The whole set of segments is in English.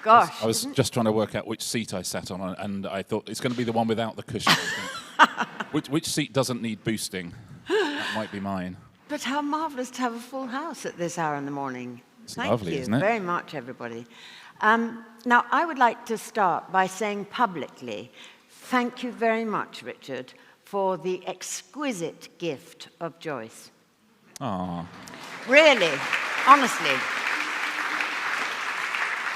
Gosh. I was just trying to work out which seat I sat on, and I thought it's going to be the one without the cushion. I think. Which seat doesn't need boosting? That might be mine. But how marvellous to have a full house at this hour in the morning. It's Thank lovely, you isn't it? very much, everybody. Now, I would like to start by saying publicly, thank you very much, Richard, for the exquisite gift of Joyce. Ah. Really, honestly.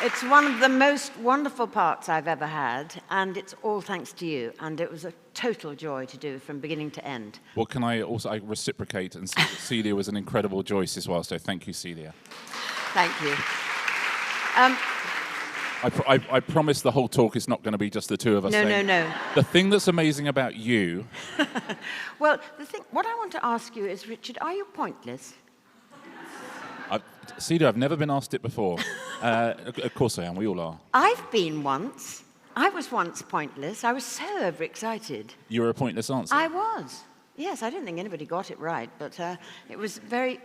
It's one of the most wonderful parts I've ever had, and it's all thanks to you. And it was a total joy to do from beginning to end. Well, can I also reciprocate and say that Celia was an incredible Joyce as well, so thank you, Celia. Thank you. I promise the whole talk is not going to be just the two of us saying. No. The thing that's amazing about you... Well, what I want to ask you is, Richard, are you pointless? Celia, I've never been asked it before. Of course I am, we all are. I've been once. I was once pointless. I was so overexcited. You were a pointless answer? I was. Yes, I don't think anybody got it right, but it was very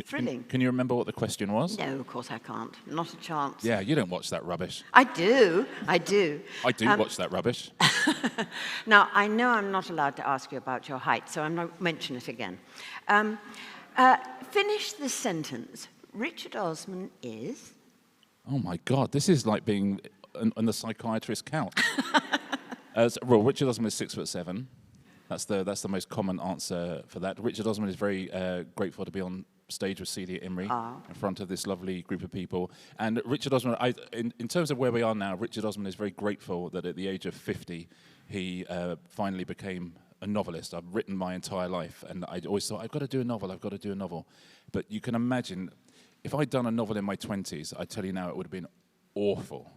thrilling. Can you remember what the question was? No, of course I can't. Not a chance. Yeah, you don't watch that rubbish. I do. I do. I do watch that rubbish. Now, I know I'm not allowed to ask you about your height, so I'm not going to mention it again. Finish the sentence. Richard Osman is... Oh, my God. This is like being on the psychiatrist's couch. Well, Richard Osman is 6'7". That's the most common answer for that. Richard Osman is very grateful to be on stage with Celia Imrie in front of this lovely group of people. And Richard Osman, in terms of where we are now, Richard Osman is very grateful that at the age of 50, he finally became a novelist. I've written my entire life, and I always thought, I've got to do a novel. But you can imagine, if I'd done a novel in my 20s, I tell you now, it would have been awful.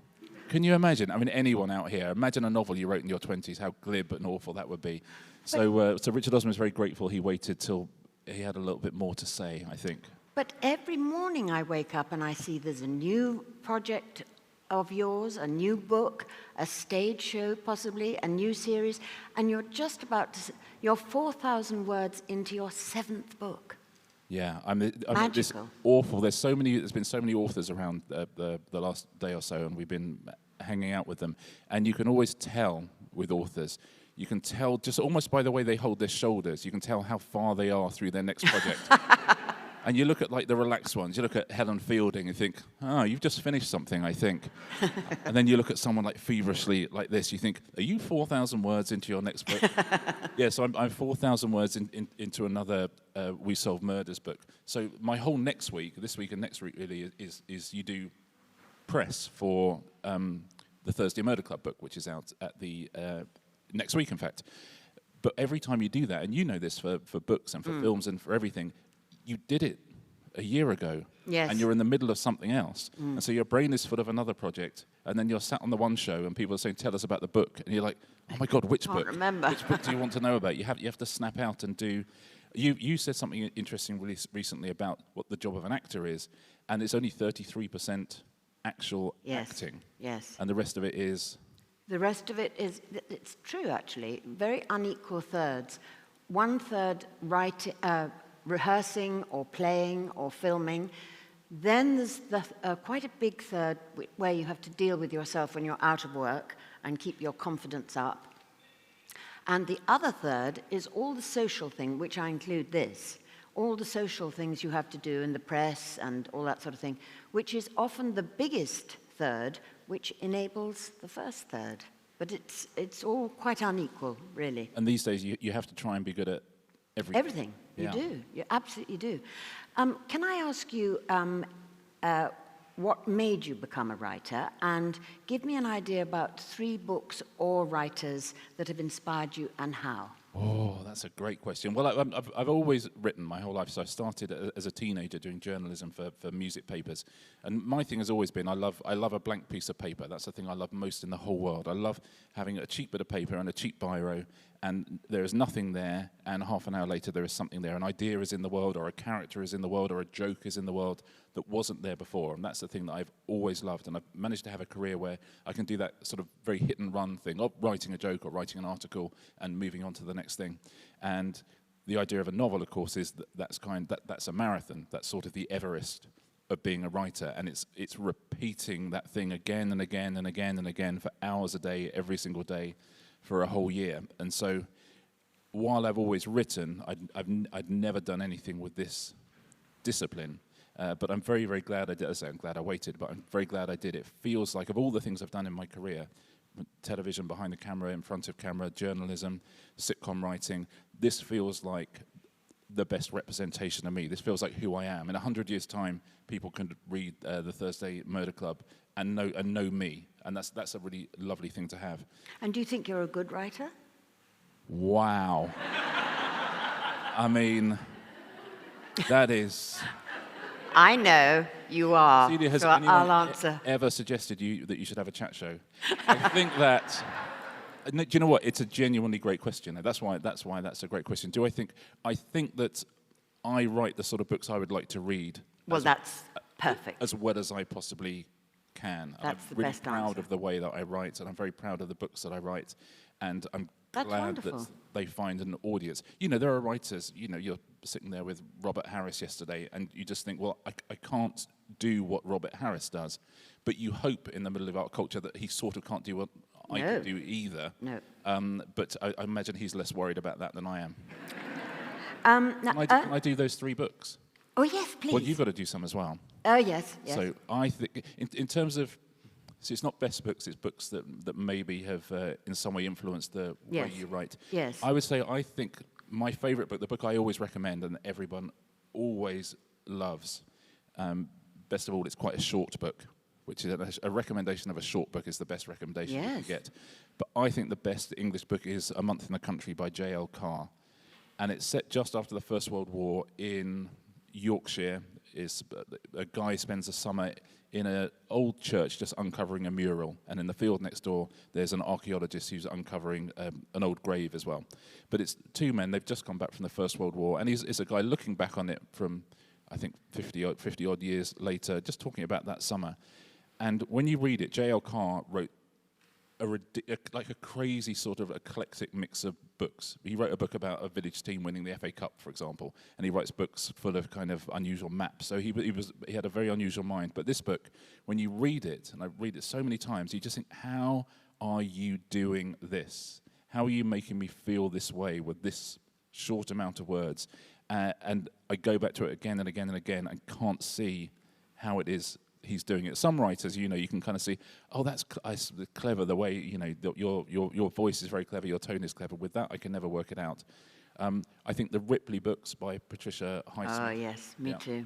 Can you imagine? I mean, anyone out here, imagine a novel you wrote in your 20s, how glib and awful that would be. So Richard Osman is very grateful he waited till he had a little bit more to say, I think. But every morning I wake up and I see there's a new project of yours, a new book, a stage show possibly, a new series, and you're just about to... You're 4,000 words into your 7th book. Yeah, I mean this awful. There's been so many authors around the last day or so, and we've been hanging out with them. And you can always tell with authors, you can tell just almost by the way they hold their shoulders, you can tell how far they are through their next project. And you look at like the relaxed ones, you look at Helen Fielding and think, oh, you've just finished something, I think. And then you look at someone like feverishly like this, you think, are you 4,000 words into your next book? Yes, I'm 4,000 words into another We Solve Murders book. So my whole next week, this week and next week really, is you do press for the Thursday Murder Club book, which is out at the next week, in fact. But every time you do that, and you know this for books and for films and for everything, you did it a year ago, yes. And you're in the middle of something else. And so your brain is full of another project, and then you're sat on the one show, and people are saying, tell us about the book. And you're like, oh my God, which book? Remember. Which book do you want to know about? You have to snap out and do... You said something interesting really recently about what the job of an actor is, and it's only 33% actual acting. Yes. And the rest of it is... The rest of it is, it's true actually, very unequal thirds. 1/3 rehearsing or playing or filming. Then there's quite a big third where you have to deal with yourself when you're out of work and keep your confidence up. And the other third is all the social thing, which I include this, all the social things you have to do in the press and all that sort of thing, which is often the biggest third, which enables the first third. But it's all quite unequal, really. And these days you have to try and be good at everything. Everything. You do. You absolutely do. Can I ask you what made you become a writer, and give me an idea about 3 books or writers that have inspired you and how? Oh, that's a great question. Well, I've always written my whole life. So I started as a teenager doing journalism for music papers. And my thing has always been, I love a blank piece of paper. That's the thing I love most in the whole world. I love having a cheap bit of paper and a cheap biro, and there is nothing there, and half an hour later there is something there. An idea is in the world, or a character is in the world, or a joke is in the world that wasn't there before. And that's the thing that I've always loved. And I've managed to have a career where I can do that sort of very hit and run thing of writing a joke or writing an article and moving on to the next thing. And the idea of a novel, of course, is that's a marathon. That's sort of the Everest of being a writer, and it's repeating that thing again and again and again and again for hours a day, every single day, for a whole year. And so, while I've always written, I'd never done anything with this discipline. But I'm very, very glad I did. I'm glad I waited, but I'm very glad I did. It feels like, of all the things I've done in my career, television, behind the camera, in front of camera, journalism, sitcom writing, this feels like the best representation of me. This feels like who I am. In 100 years' time, people can read the Thursday Murder Club and know me, and that's a really lovely thing to have. And do you think you're a good writer? Wow. I mean, that is... I know you are, Celia, has so anyone I'll answer. ever suggested that you should have a chat show? I think that... Do you know what? It's a genuinely great question. That's why that's a great question. I think that I write the sort of books I would like to read. Well, that's perfect. As well as I possibly can. That's the I'm really best proud answer. of the way that I write, and I'm very proud of the books that I write. And I'm That's glad wonderful. that they find an audience. You know, there are writers, you're sitting there with Robert Harris yesterday, and you just think, well, I can't do what Robert Harris does. But you hope in the middle of art culture that he sort of can't do what I can do either. No. But I imagine he's less worried about that than I am. Now, Can I do those 3 books? oh, yes, please. Well, you've got to do some as well. Oh, yes, yes. So I think, in terms of, so it's not best books, it's books that maybe have in some way influenced the way you write. Yes. I would say I think my favourite book, the book I always recommend and everyone always loves, best of all, it's quite a short book, which is a recommendation of a short book is the best recommendation you can get. But I think the best English book is A Month in the Country by J.L. Carr. And it's set just after the First World War in Yorkshire. A guy spends a summer in an old church just uncovering a mural. And in the field next door, there's an archaeologist who's uncovering an old grave as well. But it's 2 men, they've just come back from the First World War. And it's a guy looking back on it from, I think, 50 odd years later, just talking about that summer. And when you read it, J.L. Carr wrote like a crazy sort of eclectic mix of books. He wrote a book about a village team winning the FA Cup, for example, and he writes books full of kind of unusual maps. So he had a very unusual mind. But this book, when you read it, and I read it so many times, you just think, how are you doing this? How are you making me feel this way with this short amount of words? And I go back to it again and again and again and can't see how it is he's doing it. Some writers, you can kind of see, oh, that's clever, the way, your voice is very clever, your tone is clever. With that, I can never work it out. I think the Ripley books by Patricia Highsmith. Oh, yes, me too.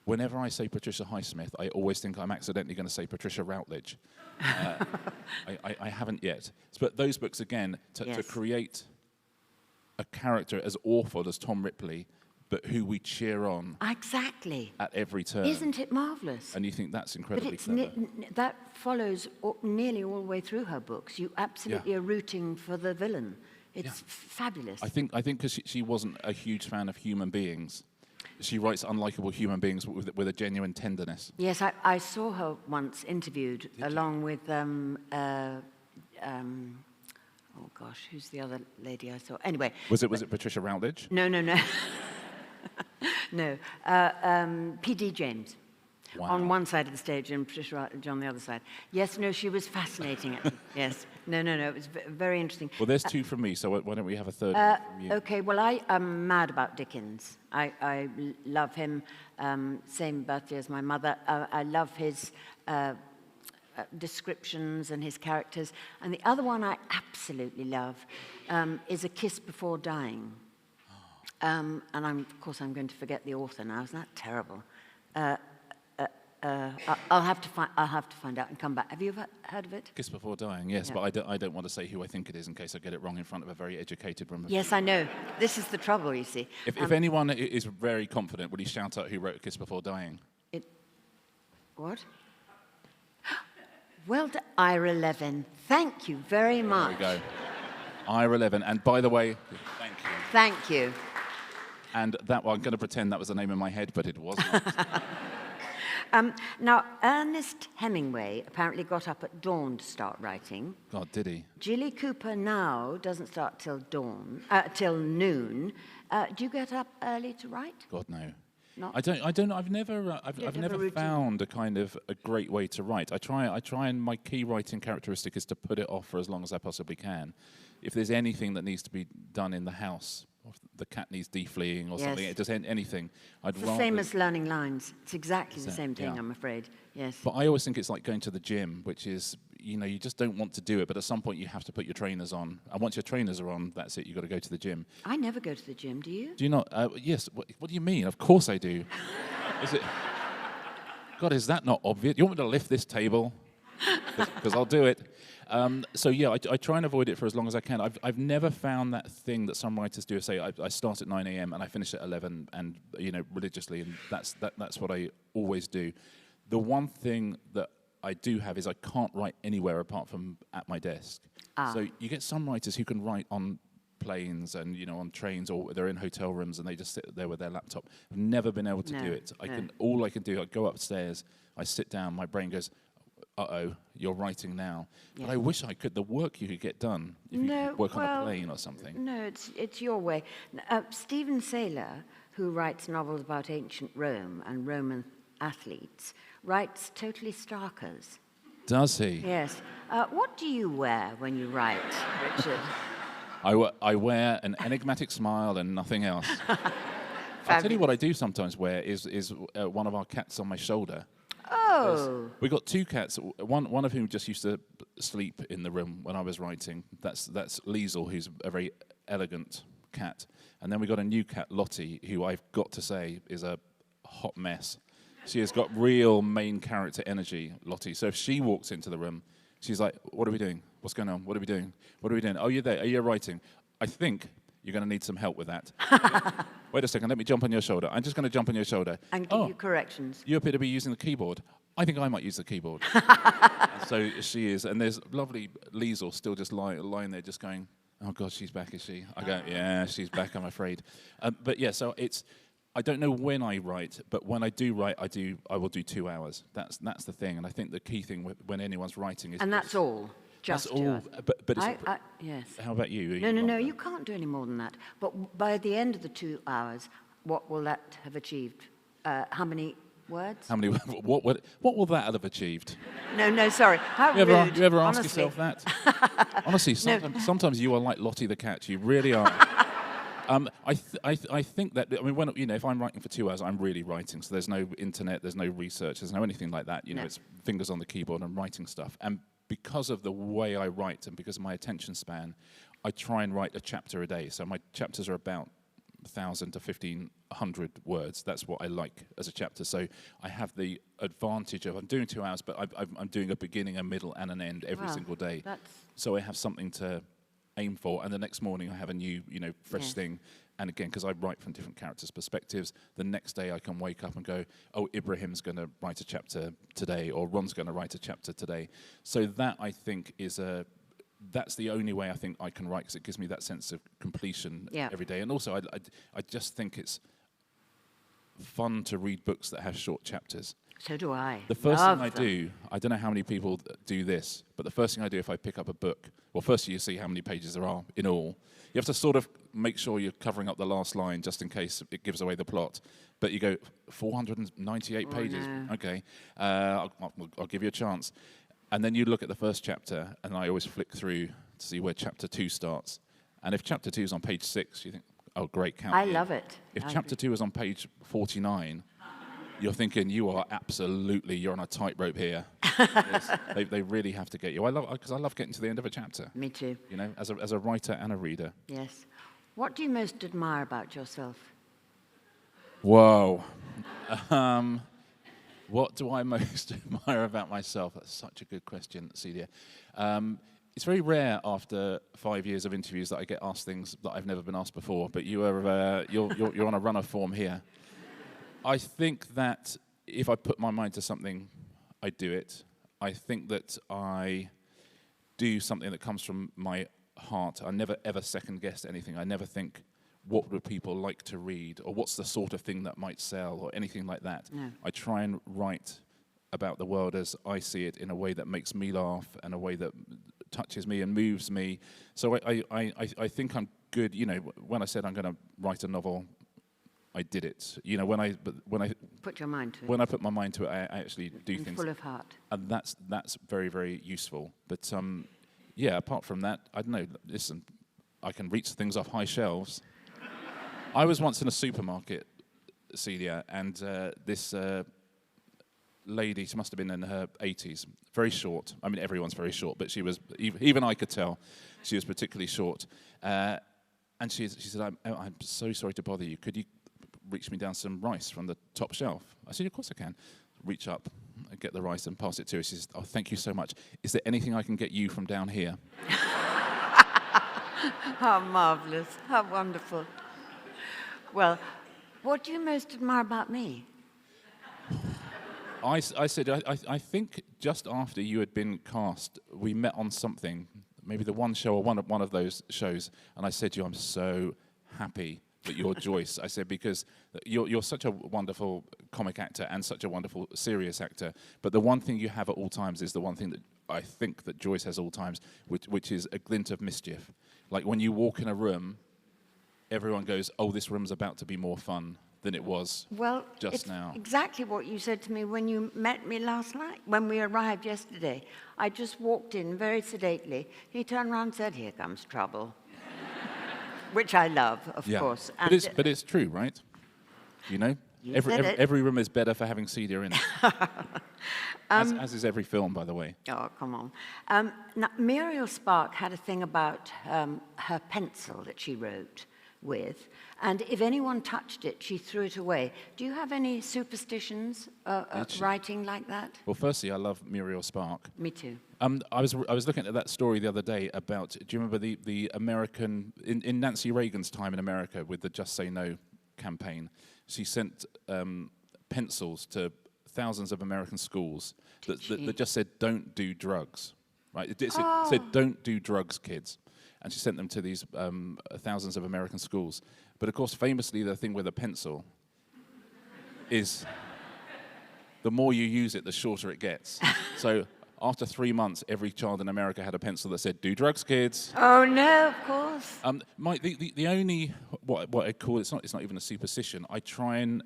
Whenever I say Patricia Highsmith, I always think I'm accidentally going to say Patricia Routledge. I haven't yet. But those books, again, to create a character as awful as Tom Ripley, but who we cheer on exactly at every turn. Isn't it marvellous? And you think that's incredibly but clever. That follows nearly all the way through her books. You absolutely are rooting for the villain. It's fabulous. I think because she wasn't a huge fan of human beings, she writes unlikable human beings with a genuine tenderness. Yes, I saw her once interviewed along with oh gosh, who's the other lady I saw? Anyway, was it Patricia Routledge? No. No, P.D. James. Wow. On one side of the stage and Patricia Routledge on the other side. Yes, no, she was fascinating. Yes. No, it was very interesting. Well, there's 2 from me, so why don't we have a third from you? Okay, well, I am mad about Dickens. I love him, same birthday as my mother. I love his descriptions and his characters. And the other one I absolutely love is A Kiss Before Dying. And of course, I'm going to forget the author now. Isn't that terrible? I'll have to find out and come back. Have you ever heard of it? Kiss Before Dying, yes, but I don't want to say who I think it is in case I get it wrong in front of a very educated room. Yes, I know. This is the trouble, you see. If anyone is very confident, would he shout out who wrote Kiss Before Dying? What? Well done, Ira Levin. Thank you very much. There we go. Ira Levin. And by the way, thank you. Thank you. And I'm going to pretend that was the name in my head, but it wasn't. Now, Ernest Hemingway apparently got up at dawn to start writing. God, did he? Jilly Cooper now doesn't start till noon. Do you get up early to write? God, no. Not? I don't know. I've never found a great way to write. I try, and my key writing characteristic is to put it off for as long as I possibly can. If there's anything that needs to be done in the house, or the cat needs defleeing or something, it does anything. It's the same as learning lines. It's exactly the same thing, I'm afraid. Yes. But I always think it's like going to the gym, which is, you just don't want to do it, but at some point you have to put your trainers on. And once your trainers are on, that's it, you've got to go to the gym. I never go to the gym, do you? Do you not? Yes. What do you mean? Of course I do. Is it? God, is that not obvious? You want me to lift this table? Because I'll do it. So yeah, I try and avoid it for as long as I can. I've never found that thing that some writers do. Say I start at 9 a.m. and I finish at 11, and religiously, and that's what I always do. The one thing that I do have is I can't write anywhere apart from at my desk. So you get some writers who can write on planes and on trains, or they're in hotel rooms and they just sit there with their laptop. I've never been able to do it. All I can do, I go upstairs, I sit down, my brain goes, uh-oh, you're writing now. Yeah. But I wish I could. The work you could get done if you could work on a plane or something. No, it's your way. Stephen Saylor, who writes novels about ancient Rome and Roman athletes, writes totally starkers. Does he? Yes. What do you wear when you write, Richard? I wear an enigmatic smile and nothing else. I'll tell you what I do sometimes wear is one of our cats on my shoulder. Oh. We got two cats, one of whom just used to sleep in the room when I was writing. That's Liesel, who's a very elegant cat. And then we got a new cat, Lottie, who I've got to say is a hot mess. She has got real main character energy, Lottie. So if she walks into the room, she's like, what are we doing? What's going on? What are we doing? What are we doing? Oh, you're there. Are you writing? I think you're going to need some help with that. Wait a second. Let me jump on your shoulder. I'm just going to jump on your shoulder. And give you corrections. You appear to be using the keyboard. I think I might use the keyboard. So she is. And there's lovely Liesel still just lying there just going, oh, God, she's back, is she? I go, yeah, she's back, I'm afraid. But, yeah, so I don't know when I write, but when I do write, I will do 2 hours. That's the thing, and I think the key thing when anyone's writing is... And that's all? Just that's all, but yes. How about you? No, you can't do any more than that. But by the end of the 2 hours, what will that have achieved? How many words? How many? What will that have achieved? No, sorry. How rude. You ever ask yourself that? Honestly, sometimes you are like Lottie the cat. You really are. I think that, I mean, when if I'm writing for 2 hours, I'm really writing. So there's no internet, there's no research, there's no anything like that. It's fingers on the keyboard and writing stuff. And because of the way I write and because of my attention span, I try and write a chapter a day. So my chapters are about 1,000 to 1,500 words. That's what I like as a chapter. So I have the advantage of I'm doing 2 hours, but I'm doing a beginning, a middle, and an end every single day. So I have something to aim for, and the next morning I have a new, fresh thing. And again, because I write from different characters' perspectives, the next day I can wake up and go, oh, Ibrahim's going to write a chapter today, or Ron's going to write a chapter today. So that, I think, that's the only way I think I can write, because it gives me that sense of completion every day. And also, I just think it's fun to read books that have short chapters. So do I. The first thing I do, I don't know how many people do this, but the first thing I do if I pick up a book, well, first you see how many pages there are in all. You have to sort of make sure you're covering up the last line just in case it gives away the plot. But you go, 498 pages. No. Okay, I'll give you a chance. And then you look at the first chapter, and I always flick through to see where chapter 2 starts. And if chapter 2 is on page 6, you think, oh, great, count. I love it. If chapter 2 is on page 49, you're thinking you're on a tightrope here. Yes, they really have to get you. Because I love getting to the end of a chapter. Me too. As a writer and a reader. Yes. What do you most admire about yourself? Whoa. What do I most admire about myself? That's such a good question, Celia. It's very rare after 5 years of interviews that I get asked things that I've never been asked before. But you're on a run of form here. I think that if I put my mind to something, I do it. I think that I do something that comes from my heart. I never, ever second-guess anything. I never think, what would people like to read, or what's the sort of thing that might sell, or anything like that. No. I try and write about the world as I see it in a way that makes me laugh, and a way that touches me and moves me. So I think I'm good. When I said I'm going to write a novel I did it. You know, when I put your mind to it. When I put my mind to it, I actually do things. Full of heart. And that's very, very useful. But yeah, apart from that, I don't know. Listen, I can reach things off high shelves. I was once in a supermarket, Celia, and this lady, she must have been in her 80s, very short. I mean, everyone's very short, but she was, even I could tell, she was particularly short. And she said, I'm so sorry to bother you. Could you reach me down some rice from the top shelf? I said, of course I can. Reach up and get the rice and pass it to her. She says, oh, thank you so much. Is there anything I can get you from down here? How marvellous. How wonderful. Well, what do you most admire about me? I said, I think just after you had been cast, we met on something, maybe the one show or one of those shows, and I said to you, I'm so happy that you're Joyce. I said, because you're such a wonderful comic actor and such a wonderful serious actor, but the one thing you have at all times is the one thing that I think that Joyce has at all times, which is a glint of mischief. Like when you walk in a room, everyone goes, oh, this room's about to be more fun than it was just now. Exactly what you said to me when you met me last night, when we arrived yesterday. I just walked in very sedately. He turned around and said, here comes trouble. Which I love, of course. And but it's true, right? You know? Every room is better for having Celia in it. As is every film, by the way. Oh, come on. Now, Muriel Spark had a thing about her pencil that she wrote with, and if anyone touched it, she threw it away. Do you have any superstitions writing like that? Well, firstly, I love Muriel Spark. Me too. I was looking at that story the other day about, do you remember the American, in Nancy Reagan's time in America with the Just Say No campaign, she sent pencils to thousands of American schools that just said, don't do drugs, right? It said, don't do drugs, kids. And she sent them to these thousands of American schools. But of course, famously, the thing with a pencil is the more you use it, the shorter it gets. So after 3 months, every child in America had a pencil that said, do drugs, kids. Oh, no, of course. The only, what I call, it's not even a superstition, I try and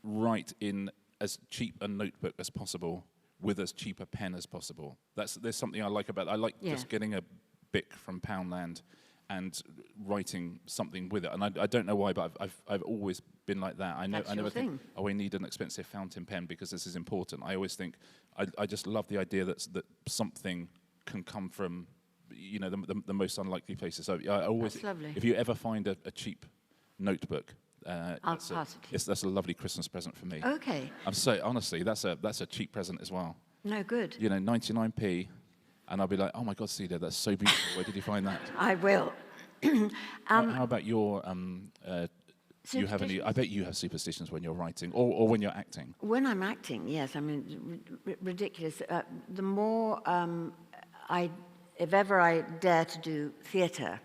write in as cheap a notebook as possible with as cheap a pen as possible. There's something I like about that. I like just getting a Bic from Poundland and writing something with it. And I don't know why, but I've always been like that. I never think, oh, I need an expensive fountain pen because this is important. I always think, I just love the idea that something can come from, you know, the most unlikely places. So I always, that's lovely. If you ever find a cheap notebook, I'll pass it to you. That's a lovely Christmas present for me. Okay. Honestly, that's a cheap present as well. No, good. You know, 99p. And I'll be like, oh my God, Celia, that's so beautiful. Where did you find that? I will. How about your, do you have any, I bet you have superstitions when you're writing or when you're acting. When I'm acting, yes. I mean, ridiculous. The more if ever I dare to do theatre,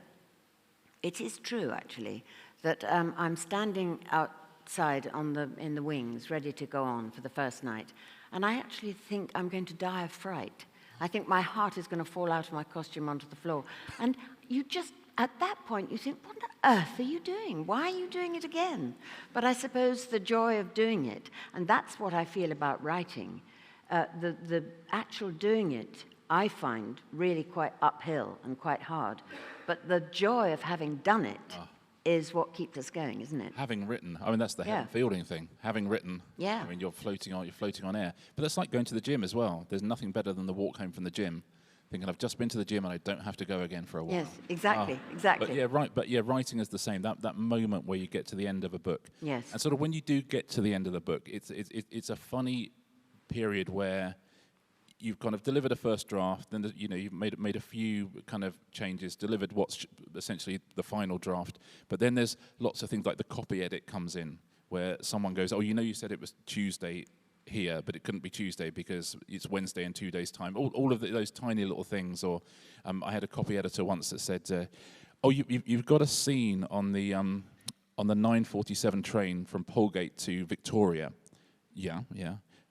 it is true, actually, that I'm standing outside in the wings, ready to go on for the first night. And I actually think I'm going to die of fright. I think my heart is going to fall out of my costume onto the floor. And you just, at that point, you think, what on earth are you doing? Why are you doing it again? But I suppose the joy of doing it, and that's what I feel about writing, the actual doing it, I find really quite uphill and quite hard. But the joy of having done it is what keeps us going, isn't it? Having written, I mean, that's the Helen Fielding thing. Having written, I mean, you're floating on air. But that's like going to the gym as well. There's nothing better than the walk home from the gym, thinking I've just been to the gym and I don't have to go again for a while. Yes, exactly. But writing is the same. That moment where you get to the end of a book. Yes. And sort of when you do get to the end of the book, it's a funny period where you've kind of delivered a first draft, then you've made a few kind of changes, delivered what's essentially the final draft. But then there's lots of things like the copy edit comes in, where someone goes, oh, you said it was Tuesday here, but it couldn't be Tuesday because it's Wednesday in 2 days' time. All of those tiny little things. Or I had a copy editor once that said, oh, you've got a scene on the 9:47 train from Polegate to Victoria. Yeah.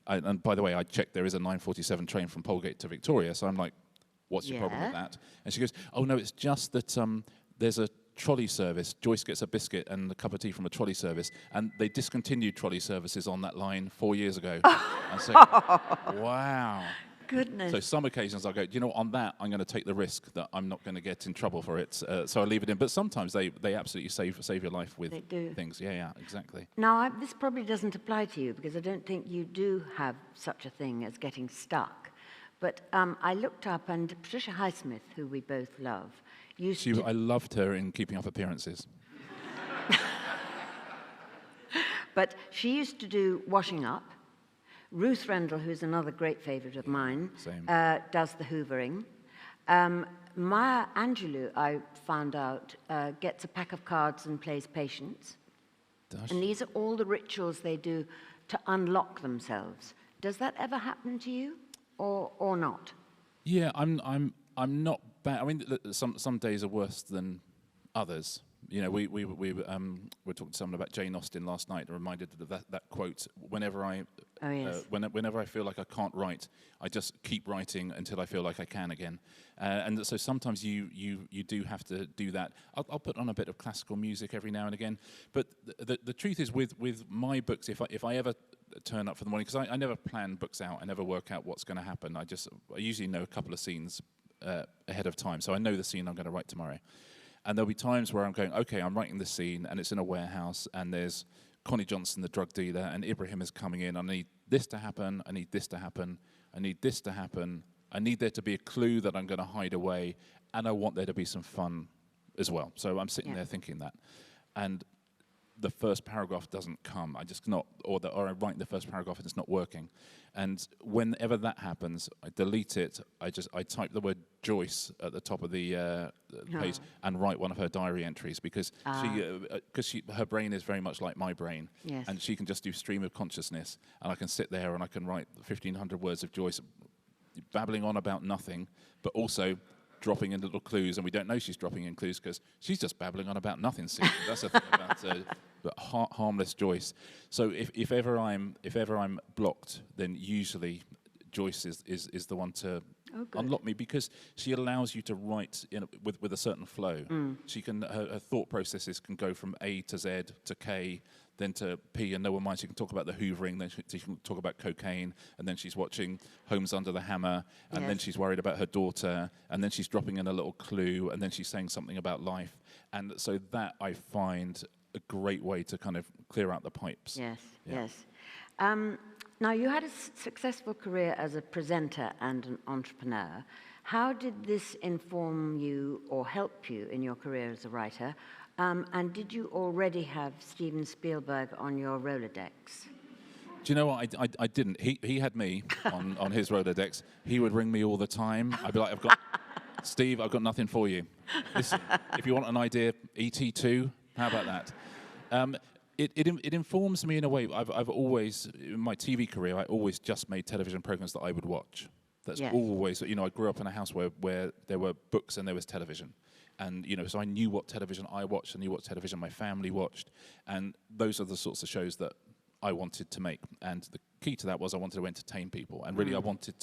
And by the way, I checked there is a 9:47 train from Polegate to Victoria, so I'm like, what's your problem with that? And she goes, oh no, it's just that there's a trolley service. Joyce gets a biscuit and a cup of tea from a trolley service, and they discontinued trolley services on that line 4 years ago. And so, wow. Goodness. So some occasions I go, you know, on that I'm going to take the risk that I'm not going to get in trouble for it, so I leave it in. But sometimes they absolutely save your life with things. Yeah, exactly. Now, this probably doesn't apply to you because I don't think you do have such a thing as getting stuck. But I looked up, and Patricia Highsmith, who we both love, I loved her in Keeping Up Appearances. But she used to do washing up. Ruth Rendell, who's another great favourite of mine, does the hoovering. Maya Angelou, I found out, gets a pack of cards and plays patience. And these are all the rituals they do to unlock themselves. Does that ever happen to you, or not? Yeah, I'm not bad. I mean, some days are worse than others. You know, we were talking to someone about Jane Austen last night, and reminded of that quote. Whenever I feel like I can't write, I just keep writing until I feel like I can again. And so sometimes you do have to do that. I'll put on a bit of classical music every now and again. But the truth is, with my books, if I ever turn up for the morning, because I never plan books out, I never work out what's going to happen. I usually know a couple of scenes ahead of time, so I know the scene I'm going to write tomorrow. And there'll be times where I'm going, okay, I'm writing this scene, and it's in a warehouse, and there's Connie Johnson, the drug dealer, and Ibrahim is coming in. I need this to happen, I need this to happen, I need this to happen. I need there to be a clue that I'm going to hide away, and I want there to be some fun as well. So I'm sitting there thinking that. And the first paragraph doesn't come. Or I write the first paragraph and it's not working. And whenever that happens, I delete it. I type the word Joyce at the top of the page and write one of her diary entries because her brain is very much like my brain, and she can just do stream of consciousness, and I can sit there and I can write 1,500 words of Joyce babbling on about nothing, but also dropping in little clues, and we don't know she's dropping in clues because she's just babbling on about nothing. That's the thing about harmless Joyce. So if ever I'm blocked, then usually Joyce is the one to unlock me, because she allows you to write with a certain flow. She can her thought processes can go from A to Z to K, then to P, and no one minds. She can talk about the hoovering, then she can talk about cocaine, and then she's watching Homes Under the Hammer, and then she's worried about her daughter, and then she's dropping in a little clue, and then she's saying something about life. And so that I find a great way to kind of clear out the pipes. Yes. Now, you had a successful career as a presenter and an entrepreneur. How did this inform you or help you in your career as a writer? And did you already have Steven Spielberg on your Rolodex? Do you know what? I didn't. He had me on his Rolodex. He would ring me all the time. I'd be like, Steve, I've got nothing for you. Listen, if you want an idea, E.T. 2, how about that? It informs me in a way. I've always, in my TV career, I always just made television programs that I would watch. That's always, I grew up in a house where there were books and there was television. And, so I knew what television I watched, I knew what television my family watched. And those are the sorts of shows that I wanted to make. And the key to that was I wanted to entertain people. And really I wanted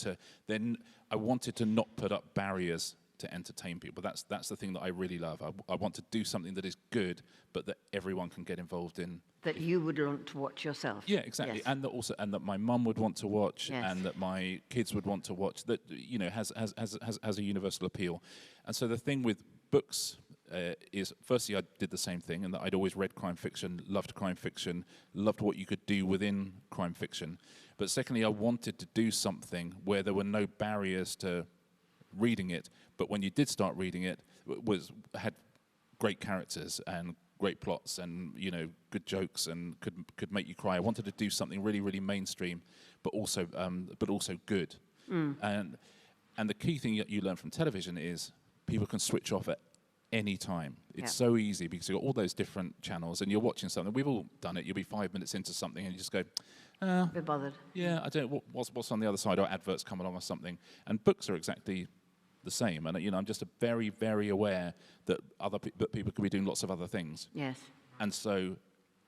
to not put up barriers to entertain people. That's the thing that I really love. I want to do something that is good, but that everyone can get involved in. That you would want to watch yourself. Yeah, exactly. Yes. And that my mum would want to watch, and that my kids would want to watch. That has a universal appeal. And so the thing with books is, firstly, I did the same thing, and that I'd always read crime fiction, loved what you could do within crime fiction. But secondly, I wanted to do something where there were no barriers to reading it, but when you did start reading it, had great characters and great plots and good jokes and could make you cry. I wanted to do something really, really mainstream, but also good. And the key thing that you learn from television is people can switch off at any time. It's so easy because you've got all those different channels and you're watching something. We've all done it. You'll be 5 minutes into something and you just go, be bothered. Yeah, I don't know what's on the other side, or adverts come along or something. And books are exactly the same. And I'm just very, very aware that that people could be doing lots of other things. Yes. And so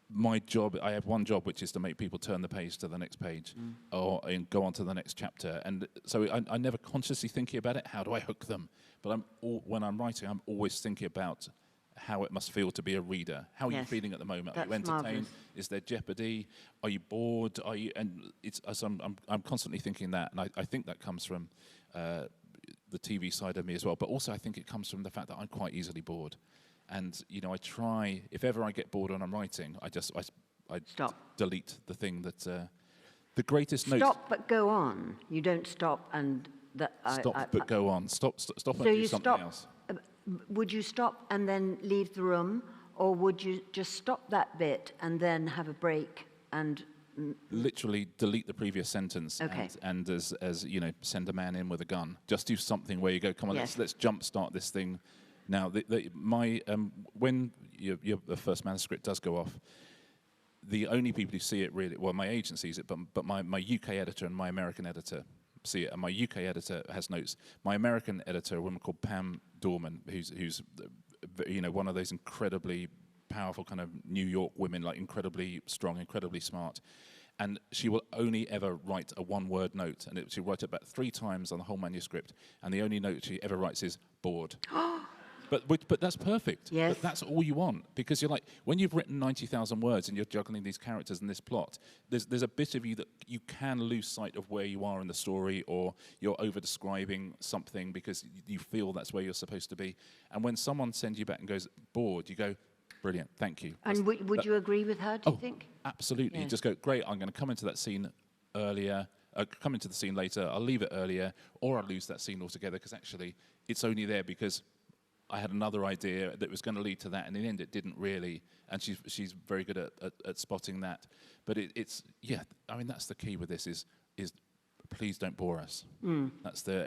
my job, I have one job, which is to make people turn the page to the next page and go on to the next chapter. And so I never consciously thinking about it. How do I hook them? But when I'm writing, I'm always thinking about how it must feel to be a reader. How are you feeling at the moment? Are you entertained? Marvelous. Is there jeopardy? Are you bored? Are you? And I'm constantly thinking that, and I think that comes from the TV side of me as well. But also, I think it comes from the fact that I'm quite easily bored, and I try, if ever I get bored when I'm writing, I Stop. delete the thing that the greatest note. Stop, but go on. You don't stop and Stop, but go on. Stop and do something else. Would you stop and then leave the room, or would you just stop that bit and then have a break and literally delete the previous sentence? Okay. And as send a man in with a gun. Just do something where you go, come on, let's jumpstart this thing. Now, when the first manuscript does go off, the only people who see it really, well, my agent sees it, but my UK editor and my American editor see it, and my UK editor has notes. My American editor, a woman called Pam Dorman, who's one of those incredibly powerful kind of New York women, like incredibly strong, incredibly smart, and she will only ever write a one-word note, and she'll write it about 3 times on the whole manuscript, and the only note she ever writes is bored. But that's perfect. Yes. But that's all you want, because you're like, when you've written 90,000 words and you're juggling these characters and this plot, there's a bit of you that you can lose sight of where you are in the story, or you're over-describing something because you feel that's where you're supposed to be. And when someone sends you back and goes, bored, you go, brilliant, thank you. And would you agree with her, do you think? Absolutely. Yes. You just go, great, I'm going to come into that scene earlier, come into the scene later, I'll leave it earlier, or I'll lose that scene altogether, because actually it's only there because I had another idea that was going to lead to that, and in the end it didn't really. And she's very good at spotting that. But it's that's the key with this is please don't bore us. That's so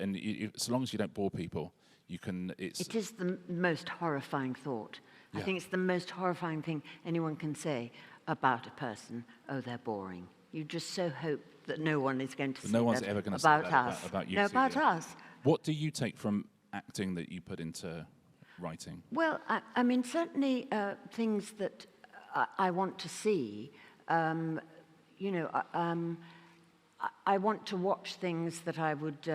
long as you don't bore people, you can. It is the most horrifying thought. Yeah. I think it's the most horrifying thing anyone can say about a person. Oh, they're boring. You just so hope that no one is going to say no one's that ever going to about say us. That about you. No, about Celia. us. What do you take from acting that you put into writing? Well, I mean, certainly things that I want to see. I want to watch things that I would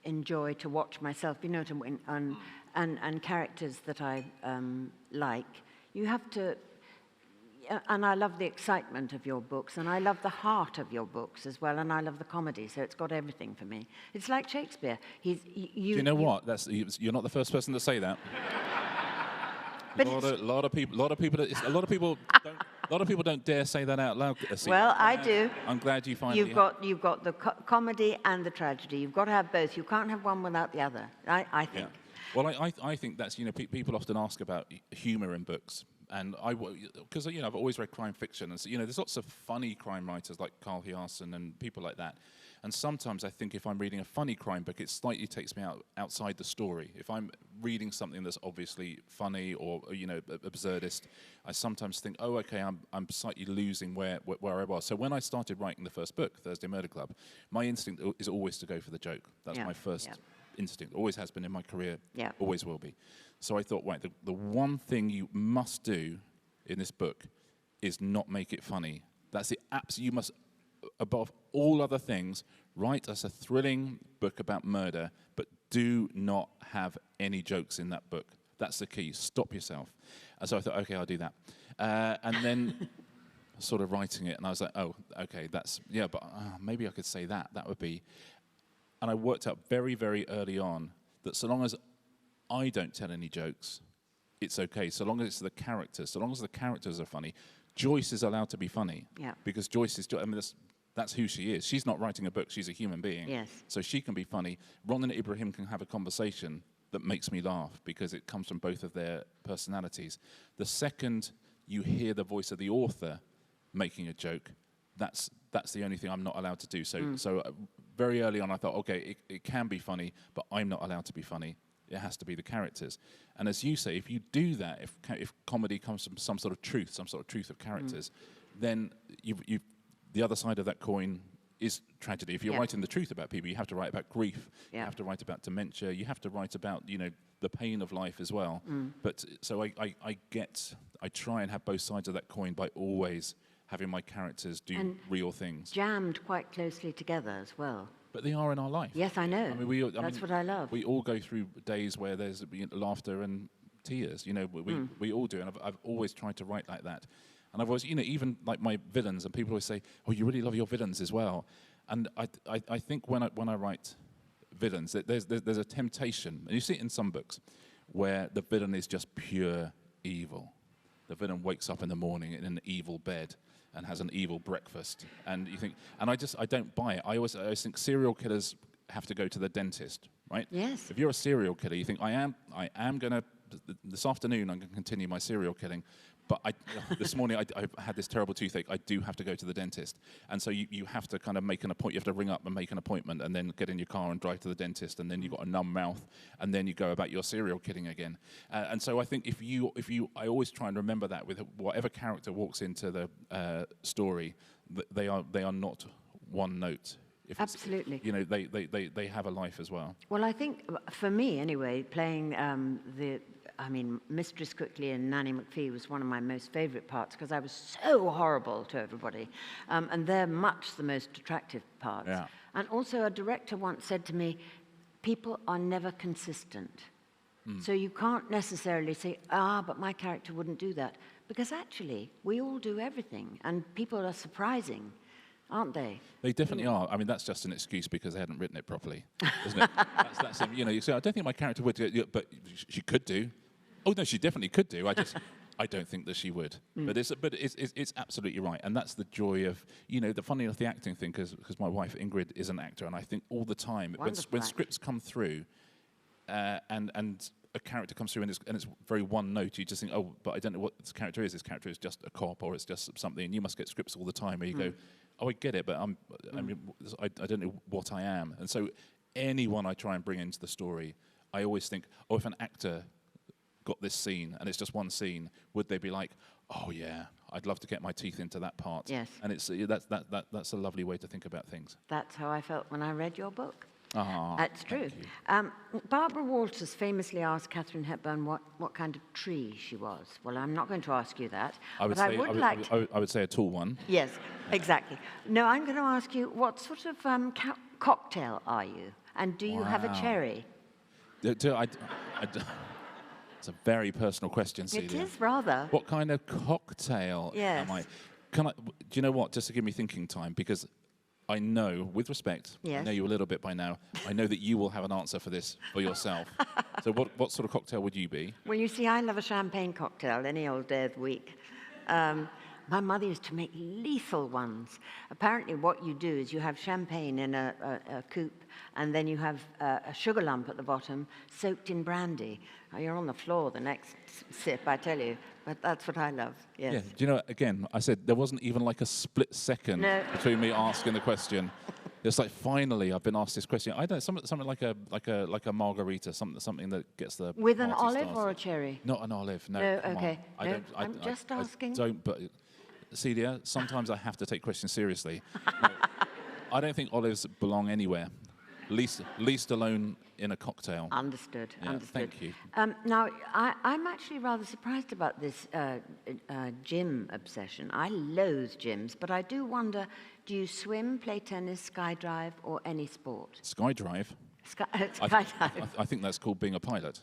enjoy to watch myself, and characters that I like. You have to, and I love the excitement of your books, and I love the heart of your books as well, and I love the comedy, so it's got everything for me. It's like Shakespeare. Do you know what? You're not the first person to say that. But a lot of people don't dare say that out loud. Well, I do. I'm glad you finally. You've got the comedy and the tragedy. You've got to have both. You can't have one without the other. I think. Yeah. Well, I think that's people often ask about humour in books. And because I've always read crime fiction, and so, there's lots of funny crime writers like Carl Hiaasen and people like that. And sometimes I think if I'm reading a funny crime book, it slightly takes me outside the story. If I'm reading something that's obviously funny or absurdist, I sometimes think, oh, okay, I'm slightly losing where I was. So when I started writing the first book, Thursday Murder Club, my instinct is always to go for the joke. That's my first instinct. Always has been in my career. Yeah. Always will be. So I thought, right, the one thing you must do in this book is not make it funny. That's the absolute. You must, above all other things, write us a thrilling book about murder, but do not have any jokes in that book. That's the key. Stop yourself. And so I thought, okay, I'll do that. And then sort of writing it, and I was like, oh, okay, but maybe I could say that. That would be. And I worked out very, very early on that so long as I don't tell any jokes, it's okay. So long as it's the characters, so long as the characters are funny. Joyce is allowed to be funny. Yeah. Because Joyce is, that's who she is. She's not writing a book, she's a human being. Yes. So she can be funny. Ron and Ibrahim can have a conversation that makes me laugh because it comes from both of their personalities. The second you hear the voice of the author making a joke, that's the only thing I'm not allowed to do. So very early on I thought, okay, it can be funny, but I'm not allowed to be funny. It has to be the characters. And as you say, if you do that, if comedy comes from some sort of truth of characters, then the other side of that coin is tragedy. If you're writing the truth about people, you have to write about grief. You have to write about dementia. You have to write about, the pain of life as well. But so I try and have both sides of that coin by always having my characters do real things. Jammed quite closely together as well. But they are in our life. Yes, I know. That's what I love. We all go through days where there's laughter and tears. You know, we all do, and I've always tried to write like that. And I've always, you know, even like my villains, and people always say, "Oh, you really love your villains as well." And I think when I write villains, there's a temptation, and you see it in some books, where the villain is just pure evil. The villain wakes up in the morning in an evil bed and has an evil breakfast, and you think, and I don't buy it. I always think serial killers have to go to the dentist, right? Yes. If you're a serial killer, you think, I am going to, this afternoon I'm going to continue my serial killing, but this morning I had this terrible toothache. I do have to go to the dentist. And so you have to kind of make an appointment. You have to ring up and make an appointment and then get in your car and drive to the dentist, and then you've got a numb mouth, and then you go about your serial killing again. And so I think I always try and remember that with whatever character walks into the story, they are not one note. Absolutely. You know, they have a life as well. Well, I think, for me anyway, playing Mistress Quickly and Nanny McPhee was one of my most favourite parts, because I was so horrible to everybody. And they're much the most attractive parts. Yeah. And also a director once said to me, people are never consistent. So you can't necessarily say, but my character wouldn't do that. Because actually, we all do everything, and people are surprising, aren't they? They definitely are. I mean, that's just an excuse because they hadn't written it properly, isn't it? that's you know, you say, I don't think my character would do it, but she could do. Oh, no, she definitely could do. I don't think that she would. But it's absolutely right. And that's the joy of, you know, the funny enough, the acting thing, because my wife, Ingrid, is an actor, and I think all the time, when scripts come through, and a character comes through and it's very one note, you just think, oh, but I don't know what this character is. This character is just a cop, or it's just something. And you must get scripts all the time where you go, oh, I get it, but I don't know what I am. And so anyone I try and bring into the story, I always think, oh, if an actor got this scene and it's just one scene, would they be like, oh yeah, I'd love to get my teeth into that part? Yes. And that's a lovely way to think about things. That's how I felt when I read your book. That's true. Barbara Walters famously asked Katharine Hepburn what kind of tree she was. Well, I'm not going to ask you that. I would say a tall one. Yes, exactly. No, I'm going to ask you, what sort of cocktail are you? And do you have a cherry? It's a very personal question, Celia. It is rather. What kind of cocktail am I? Do you know what? Just to give me thinking time, because I know, with respect, I know you a little bit by now, I know that you will have an answer for this for yourself. So what sort of cocktail would you be? Well, you see, I love a champagne cocktail any old day of the week. My mother used to make lethal ones. Apparently what you do is you have champagne in a coupe, and then you have a sugar lump at the bottom soaked in brandy. You're on the floor the next sip, I tell you. But that's what I love, yes. Yeah. Do you know, again, I said there wasn't even like a split second between me asking the question. It's like, finally, I've been asked this question. I don't something like a margarita, something that gets the with an olive started. Or a cherry? Not an olive. No. Okay. No, I'm just asking. I don't. But Celia, sometimes I have to take questions seriously. No, I don't think olives belong anywhere. Least alone in a cocktail. Understood. Yeah, Understood. Thank you. Now, I'm actually rather surprised about this gym obsession. I loathe gyms, but I do wonder, do you swim, play tennis, skydive, or any sport? Skydive? Skydive. I think that's called being a pilot.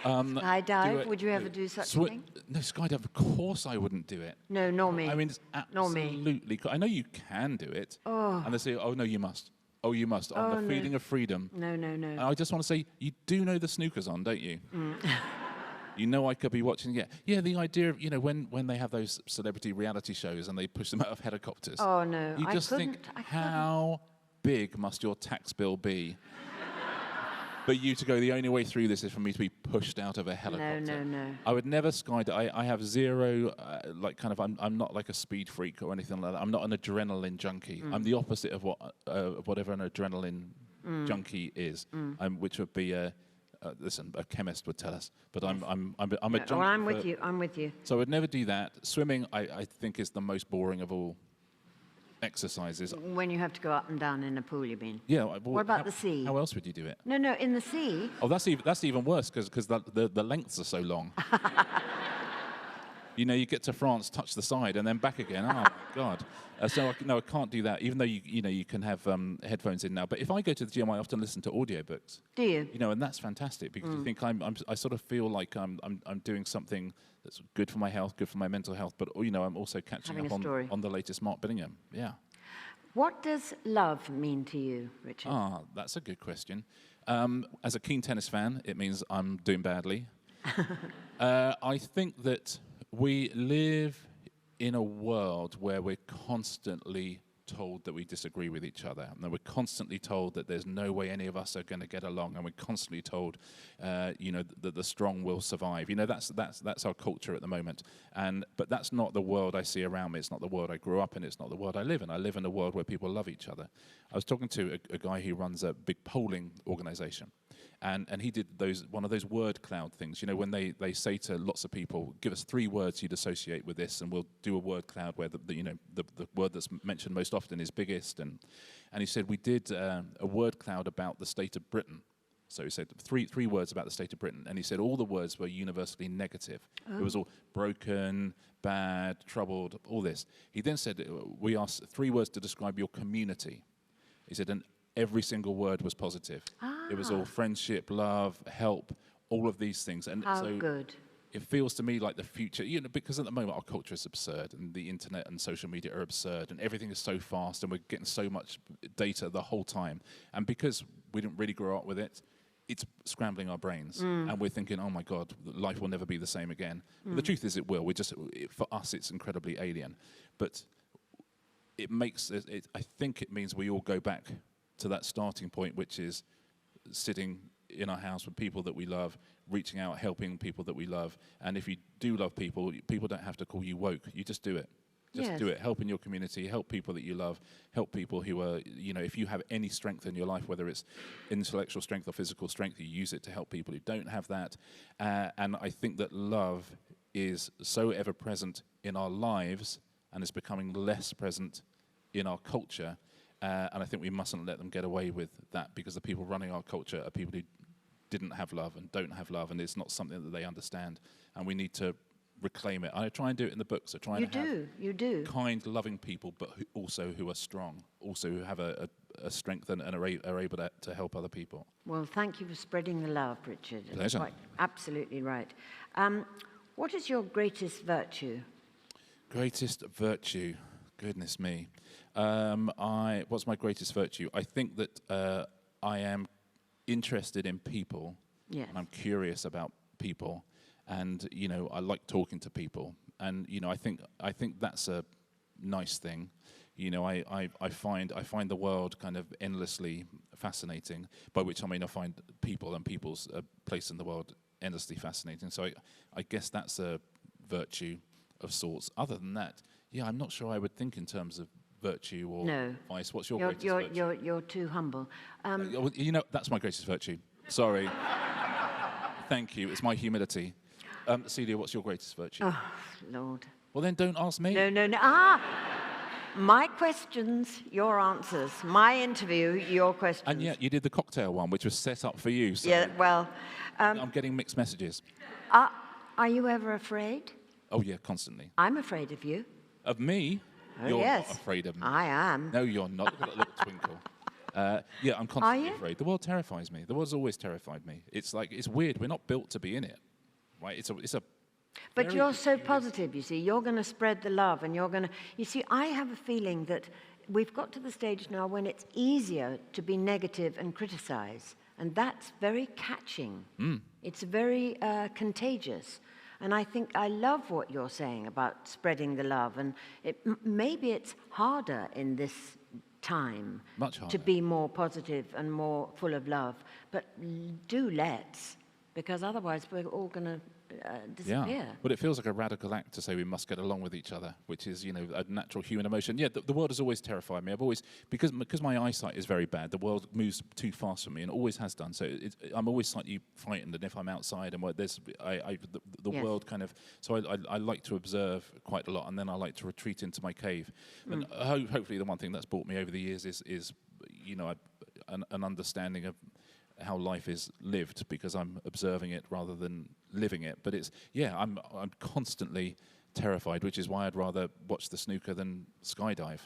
Skydive? Would you ever do such a thing? No, skydive, of course I wouldn't do it. No, nor me. I mean, it's absolutely... I know you can do it. Oh. And they say, oh, no, you must. Oh, you must. On the feeling of freedom. No. And I just want to say, you do know the snooker's on, don't you? You know I could be watching it. Yeah, the idea of, you know, when they have those celebrity reality shows and they push them out of helicopters. Oh, no. You just think, how big must your tax bill be for you to go, the only way through this is for me to be pushed out of a helicopter? No. I would never skydive. I have zero, I'm not like a speed freak or anything like that. I'm not an adrenaline junkie. I'm the opposite of whatever an adrenaline junkie is, which would be listen, a chemist would tell us, but I'm a junkie. Well, I'm with you. So I would never do that. Swimming, I think, is the most boring of all exercises. When you have to go up and down in a pool, you mean? Yeah. Well, what about the sea? How else would you do it? No, in the sea. Oh, that's even worse because the lengths are so long. You know, you get to France, touch the side, and then back again. Oh, my God. I can't do that, even though, you can have headphones in now. But if I go to the gym, I often listen to audiobooks. Do you? You know, and that's fantastic, because you think I sort of feel like I'm doing something that's good for my health, good for my mental health, but, I'm also catching up on the latest Mark Billingham. Yeah. What does love mean to you, Richard? That's a good question. As a keen tennis fan, it means I'm doing badly. I think that we live in a world where we're constantly told that we disagree with each other, and we're constantly told that there's no way any of us are going to get along, and we're constantly told, that the strong will survive. You know, that's our culture at the moment. But that's not the world I see around me. It's not the world I grew up in. It's not the world I live in. I live in a world where people love each other. I was talking to a guy who runs a big polling organization. And he did one of those word cloud things, you know, when they say to lots of people, give us 3 words you'd associate with this, and we'll do a word cloud where the word that's mentioned most often is biggest. And he said, we did a word cloud about the state of Britain. So he said three words about the state of Britain, and he said all the words were universally negative. It was all broken, bad, troubled, all this. He then said, we asked 3 words to describe your community. He said, and every single word was positive. It was all friendship, love, help, all of these things. And How good. It feels to me like the future, because at the moment our culture is absurd, and the internet and social media are absurd, and everything is so fast, and we're getting so much data the whole time. And because we didn't really grow up with it, it's scrambling our brains, and we're thinking, oh my God, life will never be the same again. But the truth is it will. For us, it's incredibly alien. But I think it means we all go back to that starting point, which is sitting in our house with people that we love, reaching out, helping people that we love. And if you do love people, people don't have to call you woke. You just do it. Just do it. Help in your community, help people that you love, help people who are, if you have any strength in your life, whether it's intellectual strength or physical strength, you use it to help people who don't have that. And I think that love is so ever present in our lives, and is becoming less present in our culture. And I think we mustn't let them get away with that, because the people running our culture are people who didn't have love and don't have love, and it's not something that they understand. And we need to reclaim it. I try and do it in the books. I try and have kind, loving people, but who are strong, also who have a strength and are able to help other people. Well, thank you for spreading the love, Richard. Pleasure. Quite absolutely right. What is your greatest virtue? Greatest virtue? Goodness me. What's my greatest virtue? I think that I am interested in people. Yes. And I'm curious about people. And, I like talking to people. And, I think that's a nice thing. I find the world kind of endlessly fascinating, by which I mean I find people and people's place in the world endlessly fascinating. So I guess that's a virtue of sorts. Other than that, I'm not sure I would think in terms of virtue or vice. What's your greatest virtue? You're too humble. That's my greatest virtue. Sorry. Thank you. It's my humility. Celia, what's your greatest virtue? Oh, Lord. Well, then don't ask me. No. My questions, your answers. My interview, your questions. And yet you did the cocktail one, which was set up for you. So yeah, well... I'm getting mixed messages. Are you ever afraid? Oh, yeah, constantly. I'm afraid of you. Of me? Oh, you're yes. not afraid of me. I am. No, you're not. Look at that little twinkle. I'm constantly afraid. The world terrifies me. The world's always terrified me. It's weird. We're not built to be in it. Right? But you're so positive, you see. You're going to spread the love, and you're going to... You see, I have a feeling that we've got to the stage now when it's easier to be negative and criticize, and that's very catching. It's very contagious. And I think I love what you're saying about spreading the love, and maybe it's harder in this time Much harder. To be more positive and more full of love. But let's, because otherwise we're all going to disappear. Yeah, but it feels like a radical act to say we must get along with each other, which is, a natural human emotion. Yeah, the world has always terrified me. I've always, because my eyesight is very bad, the world moves too fast for me and always has done. So I'm always slightly frightened, and if I'm outside and the world kind of, so I like to observe quite a lot, and then I like to retreat into my cave. And hopefully the one thing that's brought me over the years is an understanding of how life is lived, because I'm observing it rather than living it. But I'm constantly terrified, which is why I'd rather watch the snooker than skydive.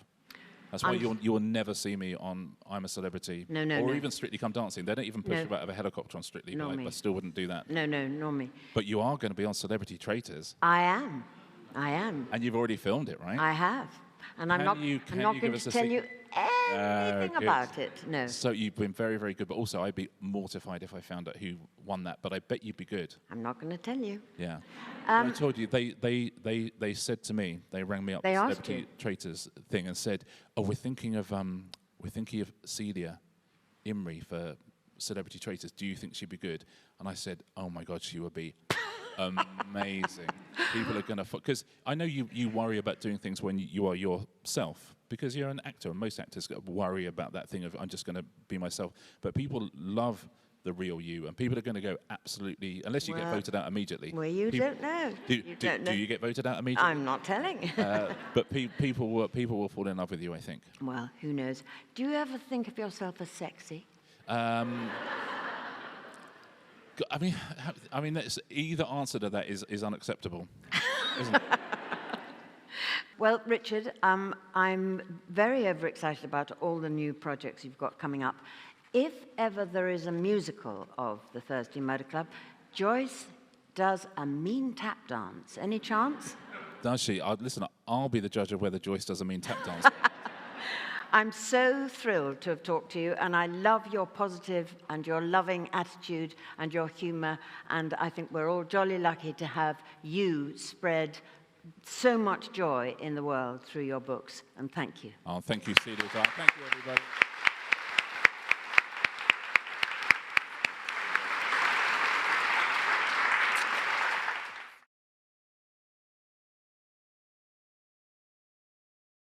That's why you'll never see me on I'm a Celebrity, or even Strictly Come Dancing. They don't even push you out of a helicopter on Strictly, but I still wouldn't do that. No, nor me. But you are going to be on Celebrity Traitors. I am. And you've already filmed it, right? I have. And I'm not going to tell you anything about it. No. So you've been very, very good. But also, I'd be mortified if I found out who won that. But I bet you'd be good. I'm not going to tell you. Yeah. I told you, they said to me, they rang me up, the Celebrity Traitors thing, and said, "Oh, we're thinking of Celia Imrie for Celebrity Traitors. Do you think she'd be good?" And I said, "Oh my God, she would be amazing." People are going to, because I know you worry about doing things when you are yourself, because you're an actor, and most actors worry about that thing of, I'm just going to be myself. But people love the real you, and people are going to go absolutely, unless you get voted out immediately. Well, you don't know. Do you get voted out immediately? I'm not telling. But people will fall in love with you, I think. Well, who knows? Do you ever think of yourself as sexy? I mean, that's, either answer to that is unacceptable, isn't it? Well, Richard, I'm very overexcited about all the new projects you've got coming up. If ever there is a musical of the Thursday Motor Club, Joyce does a mean tap dance. Any chance? Does she? Listen, I'll be the judge of whether Joyce does a mean tap dance. I'm so thrilled to have talked to you, and I love your positive and your loving attitude and your humour, and I think we're all jolly lucky to have you spread so much joy in the world through your books, and thank you. Oh, thank you, Celia. Thank you, everybody.